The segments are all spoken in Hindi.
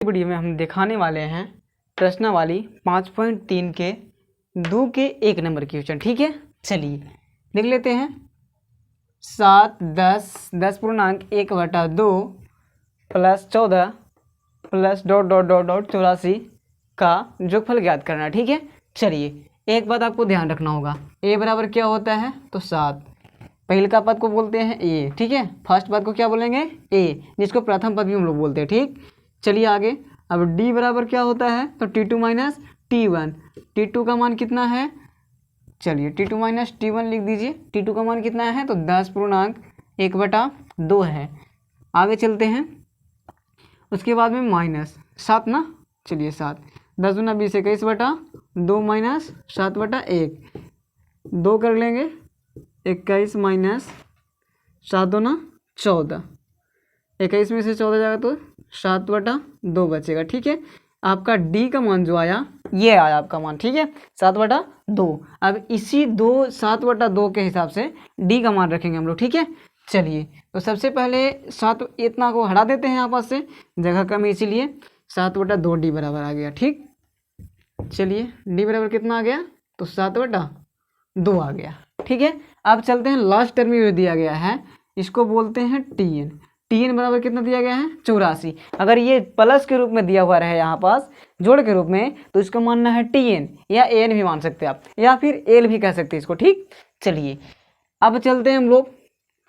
वीडियो में हम दिखाने वाले हैं प्रश्नावली 5.3 के 2 के 1 नंबर की क्वेश्चन। ठीक है, चलिए देख लेते हैं। 7 10 पूर्णांक 1/2 plus 14 plus dot dot dot dot 84 का जोगफल ज्ञात करना। ठीक है, चलिए एक बात आपको ध्यान रखना होगा, ए बराबर क्या होता है तो 7। पहले का पद को बोलते हैं ए, ठीक है। फर्स्ट पद को क्या बोलेंगे ए, जिसको प्रथम पद भी हम लोग बोलते हैं। ठीक, चलिए आगे। अब डी बराबर क्या होता है तो T2 माइनस T1। T2 का मान कितना है, चलिए T2 माइनस T1 लिख दीजिए। T2 का मान कितना है तो 10 पूर्णांक 1/2 है। आगे चलते हैं, उसके बाद में माइनस 7 ना, चलिए 7 10 दूना 20 21/2 माइनस 7/1 2 कर लेंगे 21 माइनस 7 दूना 14, 21 में से 14 जाएगा तो 7/2 बचेगा। ठीक है, आपका डी का मान जो आया ये आया आपका मान। ठीक है, 7/2। अब इसी 7/2 के हिसाब से डी का मान रखेंगे हम लोग। ठीक है, चलिए तो सबसे पहले 7 इतना को हटा देते हैं यहाँ पास से, जगह कम है इसीलिए 7/2 डी बराबर आ गया। ठीक, चलिए डी बराबर कितना आ गया तो 7/2 आ गया। ठीक है, अब चलते हैं लास्ट टर्म में दिया गया है, इसको बोलते हैं टीएन। टीएन बराबर कितना दिया गया है 84। अगर ये प्लस के रूप में दिया हुआ रहे यहाँ पास जोड़ के रूप में तो इसका मानना है टीएन या एन भी मान सकते हैं आप, या फिर एल भी कह सकते हैं इसको। ठीक, चलिए अब चलते हैं हम लोग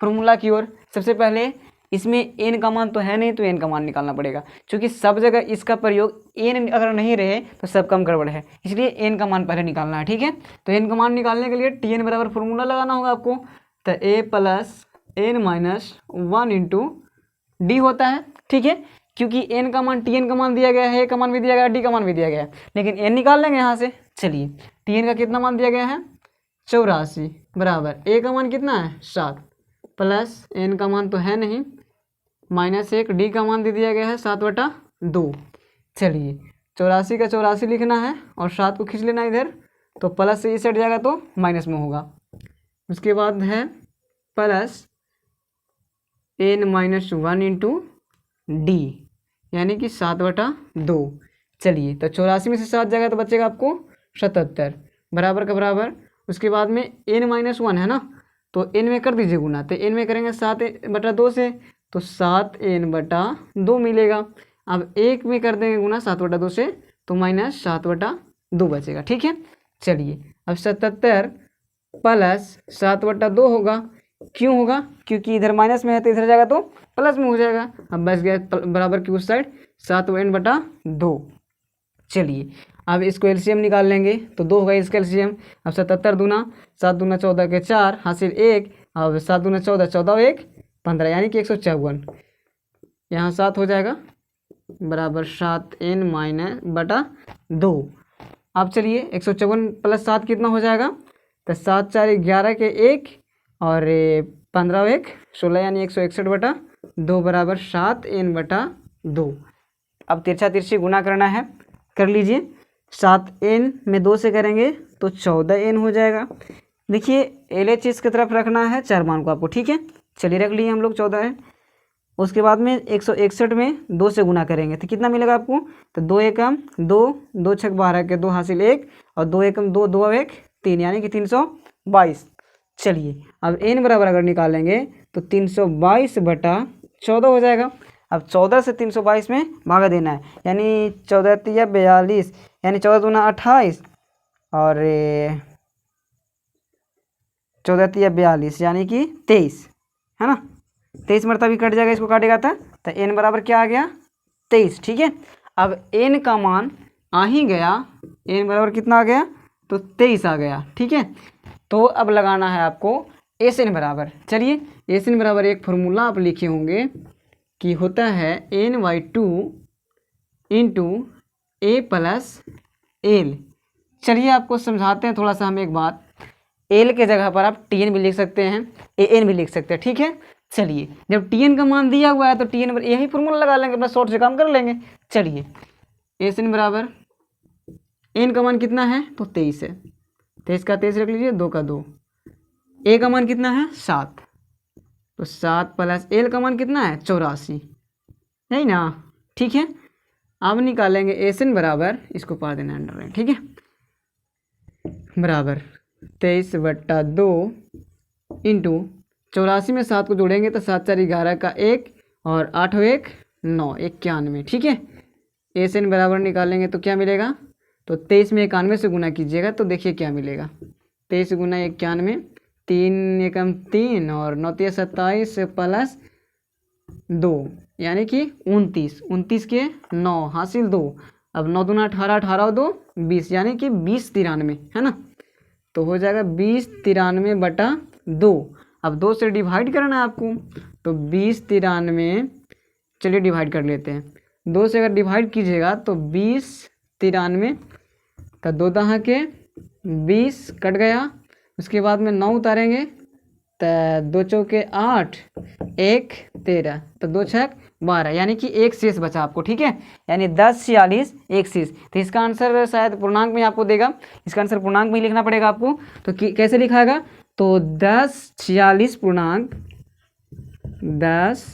फॉर्मूला की ओर। सबसे पहले इसमें एन का मान तो है नहीं तो एन का मान निकालना पड़ेगा, क्योंकि सब जगह इसका प्रयोग एन अगर नहीं रहे तो सब कम गड़बड़ है, इसलिए एन का मान पहले निकालना है। ठीक है, तो एन का मान निकालने के लिए टीएन बराबर फॉर्मूला लगाना होगा आपको, तो a plus N minus 1 into d होता है। ठीक है, क्योंकि एन का मान टीएन का मान दिया गया है, ए का मान भी दिया गया है, डी का मान भी दिया गया है, लेकिन एन निकाल लेंगे यहाँ से। चलिए टीएन का कितना मान दिया गया है 84 बराबर ए का मान कितना है 7 प्लस एन का मान तो है नहीं -1 डी का मान दे दिया गया है 7/2। चलिए 84 का 84 लिखना है और 7 को खींच लेना इधर, तो प्लस से इस हट जाएगा तो माइनस में होगा। उसके बाद है plus N minus 1 into D यानी कि 7/2। चलिए तो 84 में से 7 जाएगा तो बचेगा आपको 77 बराबर का बराबर। उसके बाद में एन माइनस 1 है ना, तो एन में कर दीजिए गुना, तो एन में करेंगे 7/2 से तो 7n/2 मिलेगा। अब एक में कर देंगे गुना 7/2 से तो माइनस 7/2 बचेगा। ठीक है, चलिए अब 77 प्लस 7/2 होगा। क्यों होगा, क्योंकि इधर माइनस में है तो इधर जाएगा तो प्लस में हो जाएगा। अब बच गया बराबर की उस साइड 7n/2। चलिए अब इसको एलसीएम निकाल लेंगे तो 2 होगा इसका एलसीएम। अब 77 दूना 7 दूना 14 के 4 हासिल 1, अब 7 दूना 14 14 1 15 यानी कि 154। यहाँ 7 हो जाएगा बराबर 7n/2। अब चलिए 154 प्लस 7 कितना हो जाएगा तो 7 4 11 के 1 और 15 1 16 यानी 161/2 बराबर 7n/2। अब तिरछा तिरछी गुना करना है, कर लीजिए। 7n में 2 से करेंगे तो 14n हो जाएगा। देखिए LHS की तरफ रखना है 4 मान को आपको। ठीक है, चलिए रख लिए हम लोग 14n। उसके बाद में 161 में 2 से गुना करेंगे तो कितना मिलेगा आपको तो 2 एकम 2 2 छक 12 के 2 हासिल 1 और 2 एकम 2 2 1 3 यानी कि 322। चलिए अब n बराबर अगर निकालेंगे तो 322/14 हो जाएगा। अब 14 से 322 में भागा देना है, यानी 14 तिया 42 यानी 14 दूना 28 और 14 तिया 42 यानी कि 23 है ना। 23 मरतबा भी कट जाएगा, इसको काटेगा था तो n बराबर क्या आ गया 23। ठीक है, अब n का मान आ ही गया, n बराबर कितना आ गया तो 23 आ गया। ठीक है, तो अब लगाना है आपको SN बराबर। चलिए SN बराबर एक फार्मूला आप लिखे होंगे कि होता है n/2 इंटू ए प्लस एल। चलिए आपको समझाते हैं थोड़ा सा हम एक बात। एल के जगह पर आप TN भी लिख सकते हैं, AN भी लिख सकते हैं। ठीक है, चलिए जब TN का मान दिया हुआ है तो TN पर यही फार्मूला लगा लेंगे, अपना शॉर्ट से काम कर लेंगे। चलिए SN बराबर n का मान कितना है तो 23 है, 23 का 23 रख लीजिए, 2 का 2। ए का मान कितना है 7, तो 7 प्लस एल का मान कितना है 84 है ना। ठीक है, अब निकालेंगे एसएन बराबर, इसको पा देना अंडर, ठीक है, बराबर 23/2 इंटू 84 में 7 को जोड़ेंगे तो 7 4 11 का 1 और 8 1 9 91, ठीक है। एसएन बराबर निकालेंगे तो क्या मिलेगा, तो 23 में 91 से गुना कीजिएगा तो देखिए क्या मिलेगा, 23 गुना 91, 3 एकम 3 और 9 3 27 प्लस 2 यानी कि 29, 29 के 9 हासिल 2, अब 9 दूना 18, 18 2 20 यानी कि 20 93, है ना। तो हो जाएगा 20 93/2। अब 2 से डिवाइड करना है आपको, तो 20 93, चलिए डिवाइड कर लेते हैं। 2 से अगर डिवाइड कीजिएगा तो 20 93 का 2 दहा के 20 कट गया, उसके बाद में 9 उतारेंगे तो 2 चौके 8 1 13, तो 2 छक 12 यानी कि एक शेष बचा आपको, ठीक है, यानी 10 46 एक शेष। तो इसका आंसर शायद पूर्णांक में आपको देगा, इसका आंसर पूर्णांक में ही लिखना पड़ेगा आपको। तो कैसे लिखाएगा, तो 10 46 पूर्णांक 10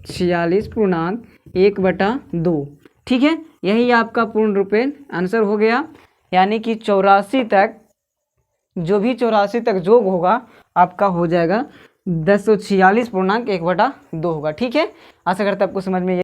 46 पूर्णांक 1/2, ठीक है। यही आपका पूर्ण रूपेण आंसर हो गया, यानी कि 84 तक, जो भी 84 तक जोग होगा आपका हो जाएगा 1046 पूर्णांक 1/2 होगा, ठीक है। आशा करता हूं आपको समझ में